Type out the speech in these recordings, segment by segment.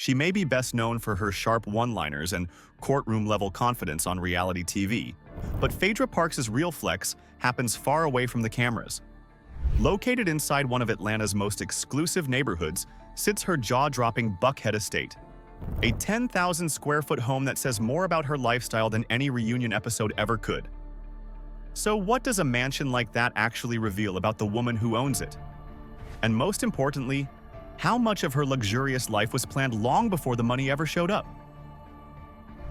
She may be best known for her sharp one-liners and courtroom-level confidence on reality TV, but Phaedra Parks' real flex happens far away from the cameras. Located inside one of Atlanta's most exclusive neighborhoods sits her jaw-dropping Buckhead estate, a 10,000-square-foot home that says more about her lifestyle than any reunion episode ever could. So what does a mansion like that actually reveal about the woman who owns it? And most importantly, how much of her luxurious life was planned long before the money ever showed up?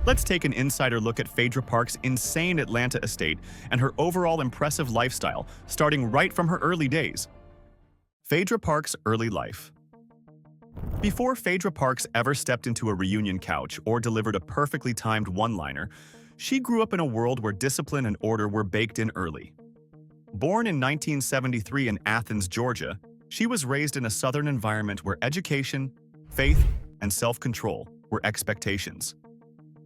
Let's take an insider look at Phaedra Parks' insane Atlanta estate and her overall impressive lifestyle, starting right from her early days. Phaedra Parks' early life. Before Phaedra Parks ever stepped into a reunion couch or delivered a perfectly timed one-liner, she grew up in a world where discipline and order were baked in early. Born in 1973 in Athens, Georgia, she was raised in a Southern environment where education, faith, and self-control were expectations.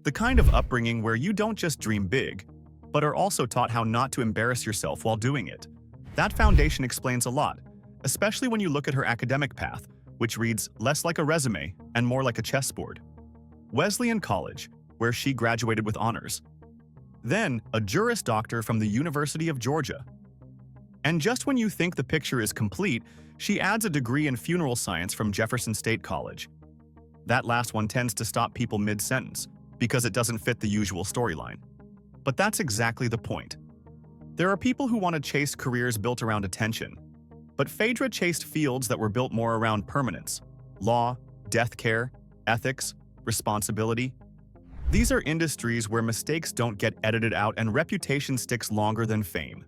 The kind of upbringing where you don't just dream big, but are also taught how not to embarrass yourself while doing it. That foundation explains a lot, especially when you look at her academic path, which reads less like a resume and more like a chessboard. Wesleyan College, where she graduated with honors. Then, a Juris Doctor from the University of Georgia. And just when you think the picture is complete, she adds a degree in funeral science from Jefferson State College. That last one tends to stop people mid-sentence, because it doesn't fit the usual storyline. But that's exactly the point. There are people who want to chase careers built around attention, but Phaedra chased fields that were built more around permanence: law, death care, ethics, responsibility. These are industries where mistakes don't get edited out and reputation sticks longer than fame.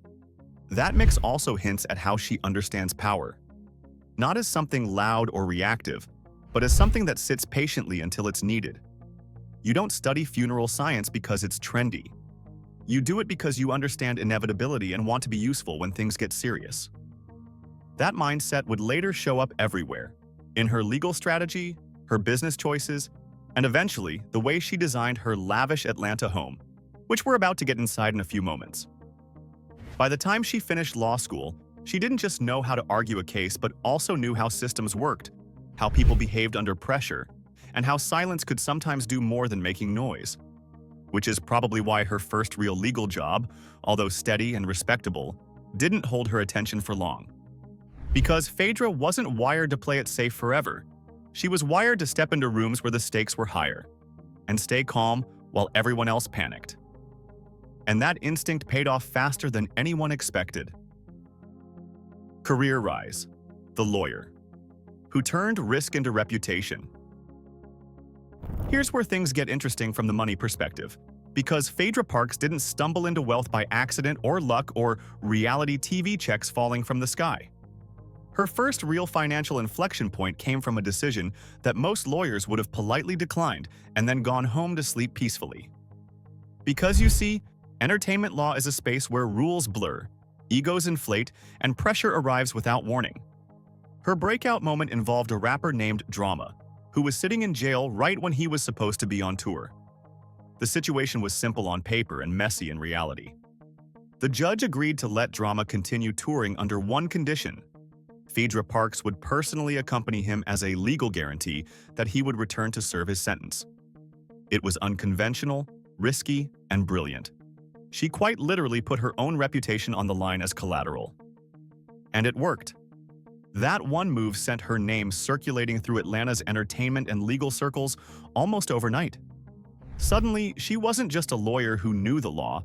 That mix also hints at how she understands power. Not as something loud or reactive, but as something that sits patiently until it's needed. You don't study funeral science because it's trendy. You do it because you understand inevitability and want to be useful when things get serious. That mindset would later show up everywhere, in her legal strategy, her business choices, and eventually the way she designed her lavish Atlanta home, which we're about to get inside in a few moments. By the time she finished law school, she didn't just know how to argue a case but also knew how systems worked, how people behaved under pressure, and how silence could sometimes do more than making noise. Which is probably why her first real legal job, although steady and respectable, didn't hold her attention for long. Because Phaedra wasn't wired to play it safe forever. She was wired to step into rooms where the stakes were higher and stay calm while everyone else panicked. And that instinct paid off faster than anyone expected. Career rise. The lawyer, who turned risk into reputation. Here's where things get interesting from the money perspective, because Phaedra Parks didn't stumble into wealth by accident or luck or reality TV checks falling from the sky. Her first real financial inflection point came from a decision that most lawyers would have politely declined and then gone home to sleep peacefully. Because you see, entertainment law is a space where rules blur, egos inflate, and pressure arrives without warning. Her breakout moment involved a rapper named Drama, who was sitting in jail right when he was supposed to be on tour. The situation was simple on paper and messy in reality. The judge agreed to let Drama continue touring under one condition: Phaedra Parks would personally accompany him as a legal guarantee that he would return to serve his sentence. It was unconventional, risky, and brilliant. She quite literally put her own reputation on the line as collateral. And it worked. That one move sent her name circulating through Atlanta's entertainment and legal circles almost overnight. Suddenly, she wasn't just a lawyer who knew the law.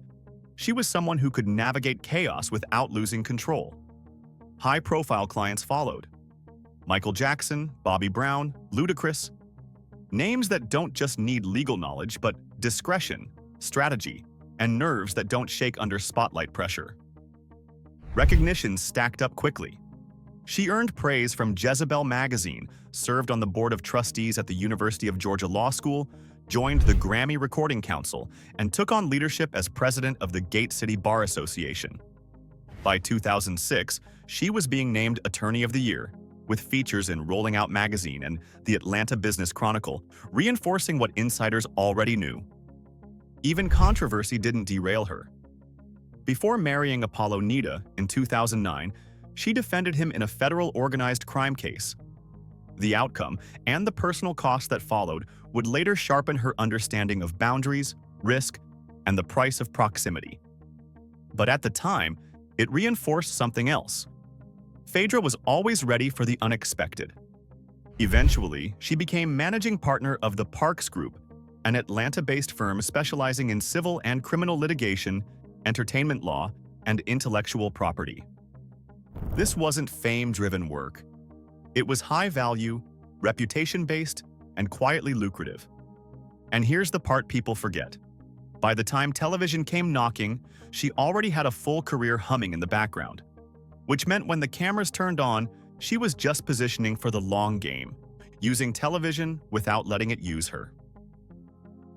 She was someone who could navigate chaos without losing control. High-profile clients followed. Michael Jackson, Bobby Brown, Ludacris. Names that don't just need legal knowledge, but discretion, strategy, and nerves that don't shake under spotlight pressure. Recognition stacked up quickly. She earned praise from Jezebel magazine, served on the board of trustees at the University of Georgia Law School, joined the Grammy Recording Council, and took on leadership as president of the Gate City Bar Association. By 2006, she was being named Attorney of the Year, with features in Rolling Out magazine and the Atlanta Business Chronicle, reinforcing what insiders already knew. Even controversy didn't derail her. Before marrying Apollo Nita in 2009, she defended him in a federal organized crime case. The outcome, and the personal cost that followed, would later sharpen her understanding of boundaries, risk, and the price of proximity. But at the time, it reinforced something else. Phaedra was always ready for the unexpected. Eventually, she became managing partner of the Parks Group, an Atlanta-based firm specializing in civil and criminal litigation, entertainment law, and intellectual property. This wasn't fame-driven work. It was high-value, reputation-based, and quietly lucrative. And here's the part people forget. By the time television came knocking, she already had a full career humming in the background, which meant when the cameras turned on, she was just positioning for the long game, using television without letting it use her.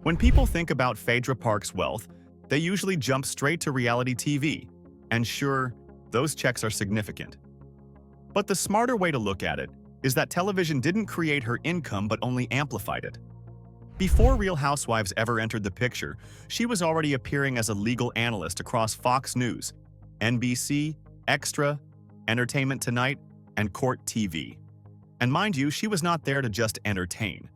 When people think about Phaedra Parks' wealth, they usually jump straight to reality TV, and sure, those checks are significant. But the smarter way to look at it is that television didn't create her income but only amplified it. Before Real Housewives ever entered the picture, she was already appearing as a legal analyst across Fox News, NBC, Extra, Entertainment Tonight, and Court TV. And mind you, she was not there to just entertain.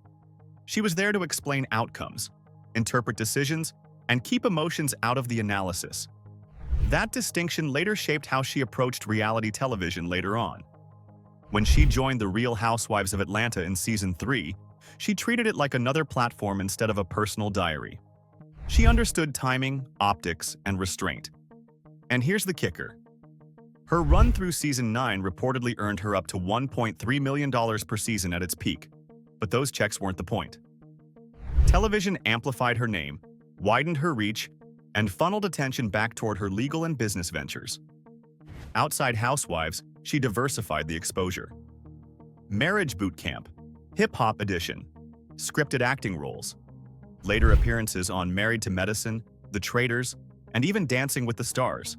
She was there to explain outcomes, interpret decisions, and keep emotions out of the analysis. That distinction later shaped how she approached reality television later on. When she joined the Real Housewives of Atlanta in Season 3, she treated it like another platform instead of a personal diary. She understood timing, optics, and restraint. And here's the kicker. Her run through Season 9 reportedly earned her up to $1.3 million per season at its peak, but those checks weren't the point. Television amplified her name, widened her reach, and funneled attention back toward her legal and business ventures. Outside Housewives, she diversified the exposure. Marriage Boot Camp, Hip-Hop Edition, scripted acting roles, later appearances on Married to Medicine, The Traitors, and even Dancing with the Stars.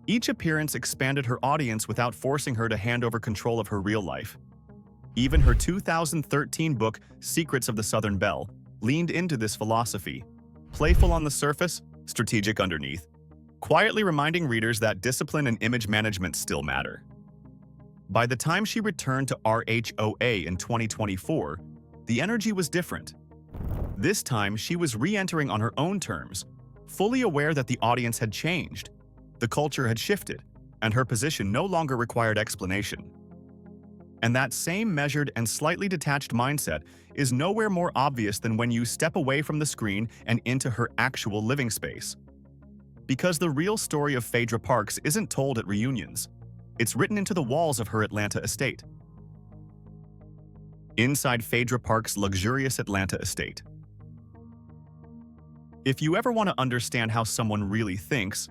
Each appearance expanded her audience without forcing her to hand over control of her real life. Even her 2013 book, Secrets of the Southern Belle, leaned into this philosophy. Playful on the surface, strategic underneath, quietly reminding readers that discipline and image management still matter. By the time she returned to RHOA in 2024, the energy was different. This time, she was re-entering on her own terms, fully aware that the audience had changed, the culture had shifted, and her position no longer required explanation. And that same measured and slightly detached mindset is nowhere more obvious than when you step away from the screen and into her actual living space. Because the real story of Phaedra Parks isn't told at reunions. It's written into the walls of her Atlanta estate. Inside Phaedra Parks' luxurious Atlanta estate. If you ever want to understand how someone really thinks,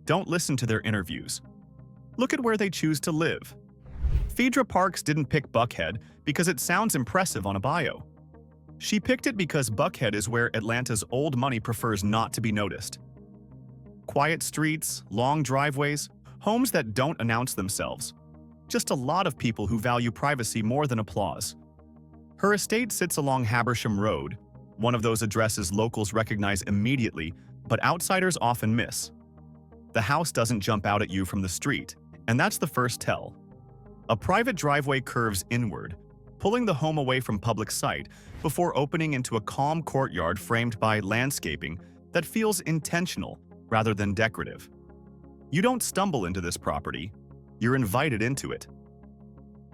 don't listen to their interviews. Look at where they choose to live. Phaedra Parks didn't pick Buckhead because it sounds impressive on a bio. She picked it because Buckhead is where Atlanta's old money prefers not to be noticed. Quiet streets, long driveways, homes that don't announce themselves. Just a lot of people who value privacy more than applause. Her estate sits along Habersham Road, one of those addresses locals recognize immediately, but outsiders often miss. The house doesn't jump out at you from the street, and that's the first tell. A private driveway curves inward, pulling the home away from public sight before opening into a calm courtyard framed by landscaping that feels intentional rather than decorative. You don't stumble into this property, you're invited into it.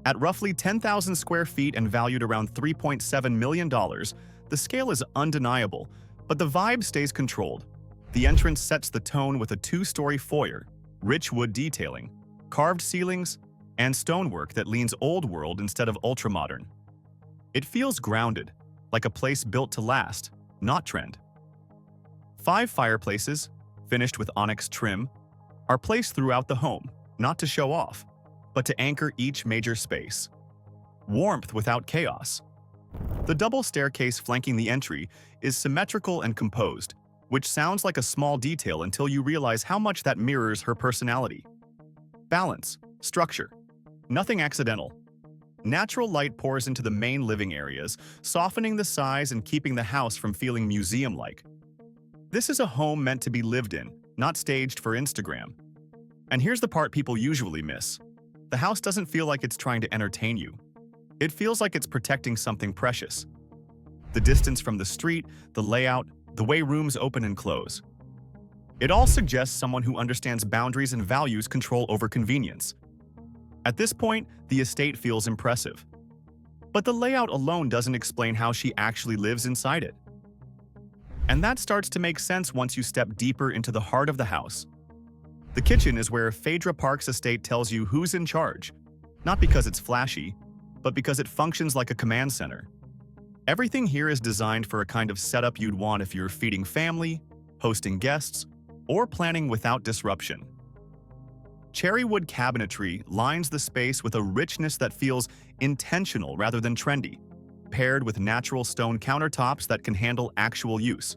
At roughly 10,000 square feet and valued around $3.7 million, the scale is undeniable, but the vibe stays controlled. The entrance sets the tone with a two-story foyer, rich wood detailing, carved ceilings, and stonework that leans old-world instead of ultra-modern. It feels grounded, like a place built to last, not trend. 5 fireplaces, finished with onyx trim, are placed throughout the home, not to show off, but to anchor each major space. Warmth without chaos. The double staircase flanking the entry is symmetrical and composed, which sounds like a small detail until you realize how much that mirrors her personality. Balance, structure, nothing accidental. Natural light pours into the main living areas, softening the size and keeping the house from feeling museum-like. This is a home meant to be lived in, not staged for Instagram. And here's the part people usually miss. The house doesn't feel like it's trying to entertain you. It feels like it's protecting something precious. The distance from the street, the layout, the way rooms open and close. It all suggests someone who understands boundaries and values control over convenience. At this point, the estate feels impressive. But the layout alone doesn't explain how she actually lives inside it. And that starts to make sense once you step deeper into the heart of the house. The kitchen is where Phaedra Parks estate tells you who's in charge, not because it's flashy, but because it functions like a command center. Everything here is designed for a kind of setup you'd want if you're feeding family, hosting guests, or planning without disruption. Cherrywood cabinetry lines the space with a richness that feels intentional rather than trendy, paired with natural stone countertops that can handle actual use.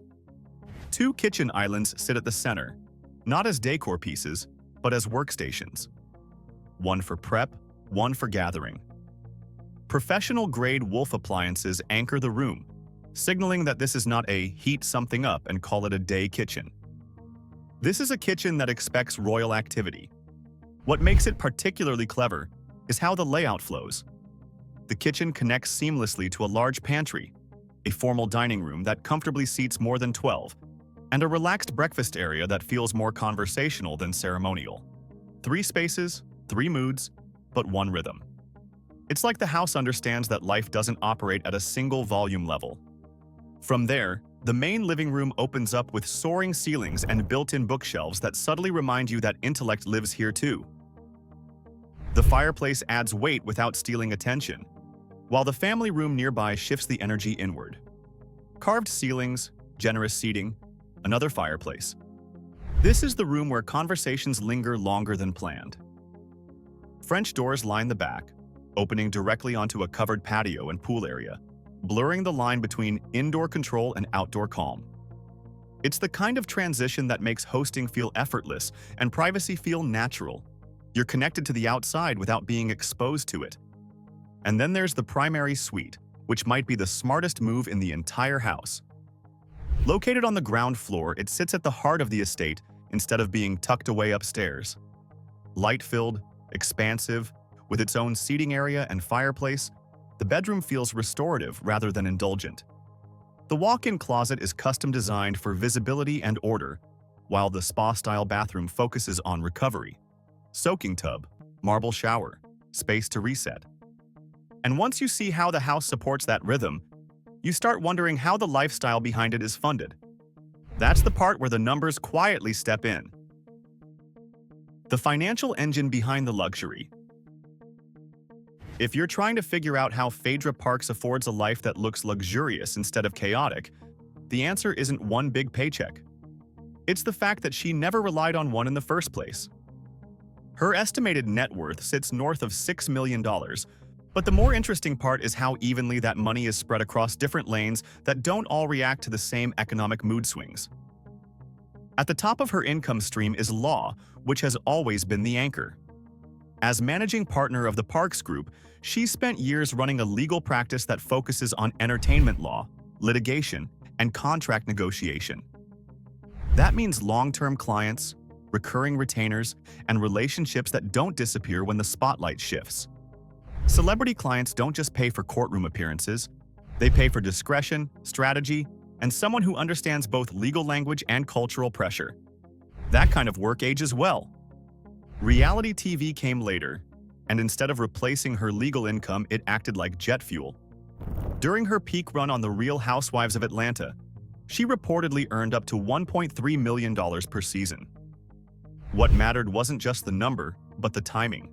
Two kitchen islands sit at the center, not as decor pieces, but as workstations. One for prep, one for gathering. Professional-grade Wolf appliances anchor the room, signaling that this is not a heat something up and call it a day kitchen. This is a kitchen that expects royal activity. What makes it particularly clever is how the layout flows. The kitchen connects seamlessly to a large pantry, a formal dining room that comfortably seats more than 12, and a relaxed breakfast area that feels more conversational than ceremonial. 3 spaces, 3 moods, but 1 rhythm. It's like the house understands that life doesn't operate at a single volume level. From there, the main living room opens up with soaring ceilings and built-in bookshelves that subtly remind you that intellect lives here too. The fireplace adds weight without stealing attention, while the family room nearby shifts the energy inward. Carved ceilings, generous seating, another fireplace. This is the room where conversations linger longer than planned. French doors line the back, opening directly onto a covered patio and pool area, blurring the line between indoor control and outdoor calm. It's the kind of transition that makes hosting feel effortless and privacy feel natural. You're connected to the outside without being exposed to it. And then there's the primary suite, which might be the smartest move in the entire house. Located on the ground floor, it sits at the heart of the estate instead of being tucked away upstairs. Light-filled, expansive, with its own seating area and fireplace, the bedroom feels restorative rather than indulgent. The walk-in closet is custom designed for visibility and order, while the spa-style bathroom focuses on recovery. Soaking tub, marble shower, space to reset. And once you see how the house supports that rhythm, you start wondering how the lifestyle behind it is funded. That's the part where the numbers quietly step in. The financial engine behind the luxury. If you're trying to figure out how Phaedra Parks affords a life that looks luxurious instead of chaotic, the answer isn't one big paycheck. It's the fact that she never relied on one in the first place. Her estimated net worth sits north of $6 million, but the more interesting part is how evenly that money is spread across different lanes that don't all react to the same economic mood swings. At the top of her income stream is law, which has always been the anchor. As managing partner of the Parks Group, she spent years running a legal practice that focuses on entertainment law, litigation, and contract negotiation. That means long-term clients, recurring retainers, and relationships that don't disappear when the spotlight shifts. Celebrity clients don't just pay for courtroom appearances, they pay for discretion, strategy, and someone who understands both legal language and cultural pressure. That kind of work ages well. Reality TV came later, and instead of replacing her legal income, it acted like jet fuel. During her peak run on The Real Housewives of Atlanta, she reportedly earned up to $1.3 million per season. What mattered wasn't just the number, but the timing.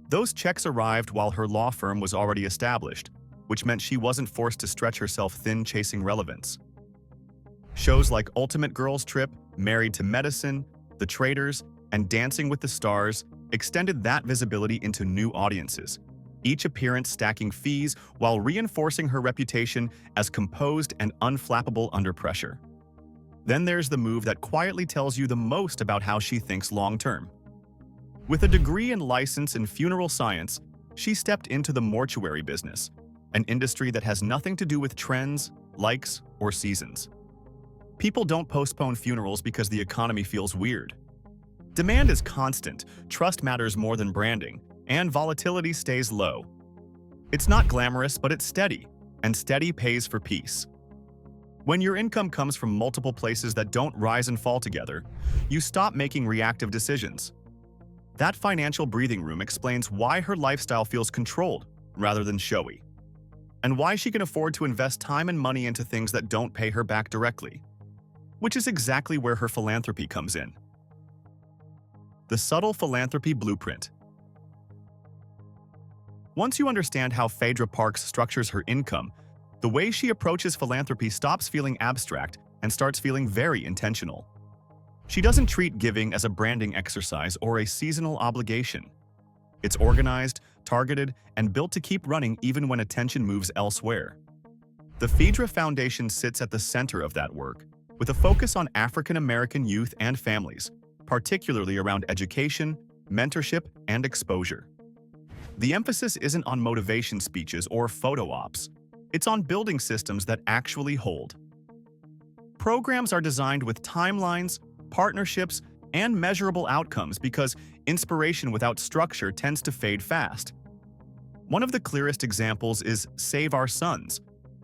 Those checks arrived while her law firm was already established, which meant she wasn't forced to stretch herself thin chasing relevance. Shows like Ultimate Girls Trip, Married to Medicine, The Traitors, and Dancing with the Stars extended that visibility into new audiences, each appearance stacking fees while reinforcing her reputation as composed and unflappable under pressure. Then there's the move that quietly tells you the most about how she thinks long-term. With a degree and license in funeral science, she stepped into the mortuary business, an industry that has nothing to do with trends, likes, or seasons. People don't postpone funerals because the economy feels weird. Demand is constant, trust matters more than branding, and volatility stays low. It's not glamorous, but it's steady, and steady pays for peace. When your income comes from multiple places that don't rise and fall together, you stop making reactive decisions. That financial breathing room explains why her lifestyle feels controlled rather than showy, and why she can afford to invest time and money into things that don't pay her back directly, which is exactly where her philanthropy comes in. The subtle philanthropy blueprint. Once you understand how Phaedra Parks structures her income, the way she approaches philanthropy stops feeling abstract and starts feeling very intentional. She doesn't treat giving as a branding exercise or a seasonal obligation. It's organized, targeted, and built to keep running even when attention moves elsewhere. The Phaedra Foundation sits at the center of that work, with a focus on African American youth and families, particularly around education, mentorship, and exposure. The emphasis isn't on motivation speeches or photo ops. It's on building systems that actually hold. Programs are designed with timelines, partnerships, and measurable outcomes because inspiration without structure tends to fade fast. One of the clearest examples is Save Our Sons,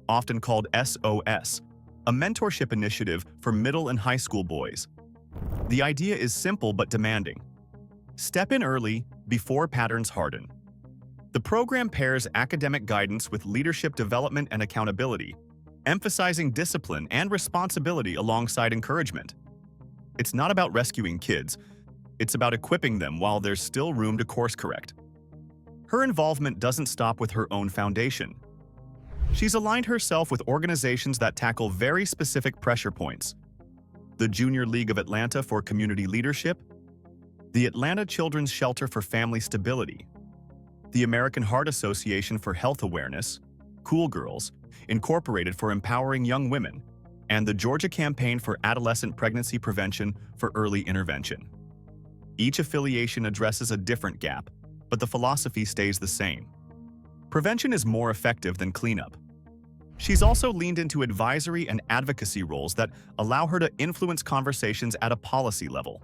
often called SOS, a mentorship initiative for middle and high school boys. The idea is simple but demanding. Step in early, before patterns harden. The program pairs academic guidance with leadership development and accountability, emphasizing discipline and responsibility alongside encouragement. It's not about rescuing kids, it's about equipping them while there's still room to course correct. Her involvement doesn't stop with her own foundation. She's aligned herself with organizations that tackle very specific pressure points: the Junior League of Atlanta for Community Leadership, the Atlanta Children's Shelter for Family Stability, the American Heart Association for Health Awareness, Cool Girls, Incorporated for Empowering Young Women, and the Georgia Campaign for Adolescent Pregnancy Prevention for Early Intervention. Each affiliation addresses a different gap, but the philosophy stays the same. Prevention is more effective than cleanup. She's also leaned into advisory and advocacy roles that allow her to influence conversations at a policy level.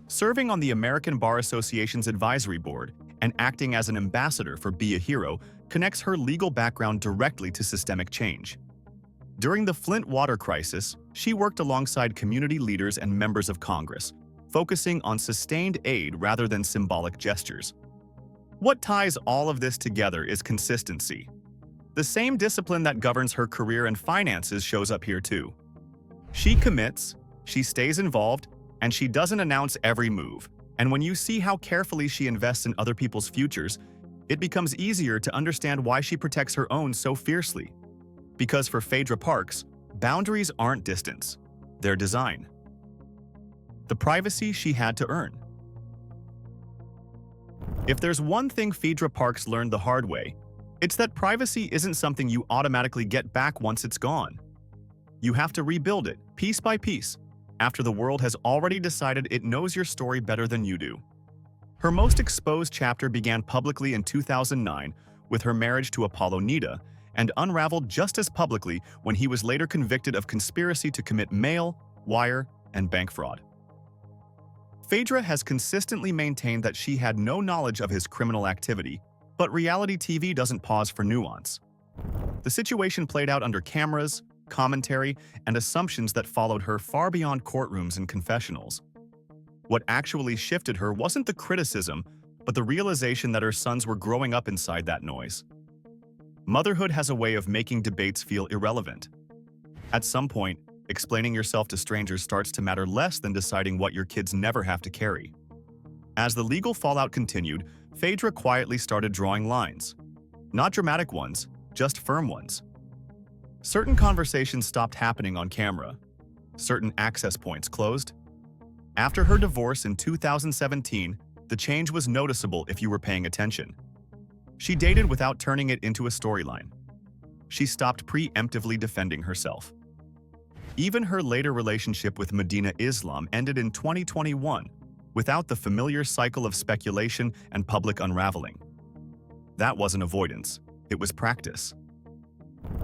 Serving on the American Bar Association's advisory board and acting as an ambassador for Be a Hero connects her legal background directly to systemic change. During the Flint water crisis, she worked alongside community leaders and members of Congress, focusing on sustained aid rather than symbolic gestures. What ties all of this together is consistency. The same discipline that governs her career and finances shows up here too. She commits, she stays involved, and she doesn't announce every move. And when you see how carefully she invests in other people's futures, it becomes easier to understand why she protects her own so fiercely. Because for Phaedra Parks, boundaries aren't distance, they're design. The privacy she had to earn. If there's one thing Phaedra Parks learned the hard way, it's that privacy isn't something you automatically get back once it's gone. You have to rebuild it, piece by piece, after the world has already decided it knows your story better than you do. Her most exposed chapter began publicly in 2009 with her marriage to Apollo Nida, and unraveled just as publicly when he was later convicted of conspiracy to commit mail, wire, and bank fraud. Phaedra has consistently maintained that she had no knowledge of his criminal activity, but reality TV doesn't pause for nuance. The situation played out under cameras, commentary, and assumptions that followed her far beyond courtrooms and confessionals. What actually shifted her wasn't the criticism, but the realization that her sons were growing up inside that noise. Motherhood has a way of making debates feel irrelevant. At some point, explaining yourself to strangers starts to matter less than deciding what your kids never have to carry. As the legal fallout continued, Phaedra quietly started drawing lines. Not dramatic ones, just firm ones. Certain conversations stopped happening on camera. Certain access points closed. After her divorce in 2017, the change was noticeable if you were paying attention. She dated without turning it into a storyline. She stopped preemptively defending herself. Even her later relationship with Medina Islam ended in 2021, without the familiar cycle of speculation and public unraveling. That wasn't avoidance, it was practice.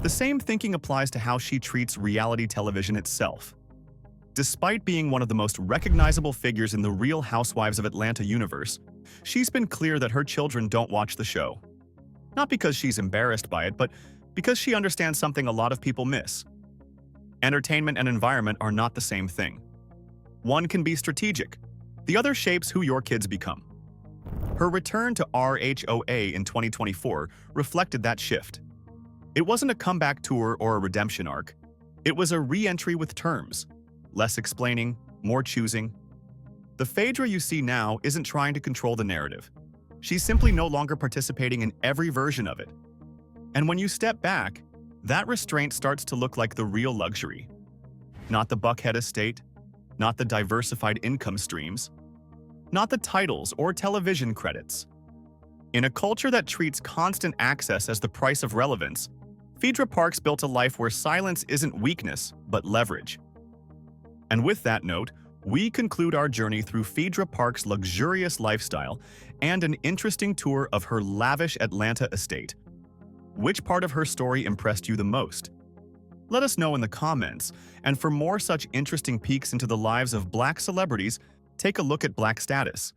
The same thinking applies to how she treats reality television itself. Despite being one of the most recognizable figures in the Real Housewives of Atlanta universe, she's been clear that her children don't watch the show. Not because she's embarrassed by it, but because she understands something a lot of people miss. Entertainment and environment are not the same thing. One can be strategic. The other shapes who your kids become. Her return to RHOA in 2024 reflected that shift. It wasn't a comeback tour or a redemption arc. It was a re-entry with terms. Less explaining, more choosing. The Phaedra you see now isn't trying to control the narrative. She's simply no longer participating in every version of it. And when you step back, that restraint starts to look like the real luxury. Not the Buckhead estate, not the diversified income streams, not the titles or television credits. In a culture that treats constant access as the price of relevance, Phaedra Parks built a life where silence isn't weakness, but leverage. And with that note, we conclude our journey through Phaedra Parks' luxurious lifestyle and an interesting tour of her lavish Atlanta estate. Which part of her story impressed you the most? Let us know in the comments, and for more such interesting peeks into the lives of Black celebrities, take a look at Black Status.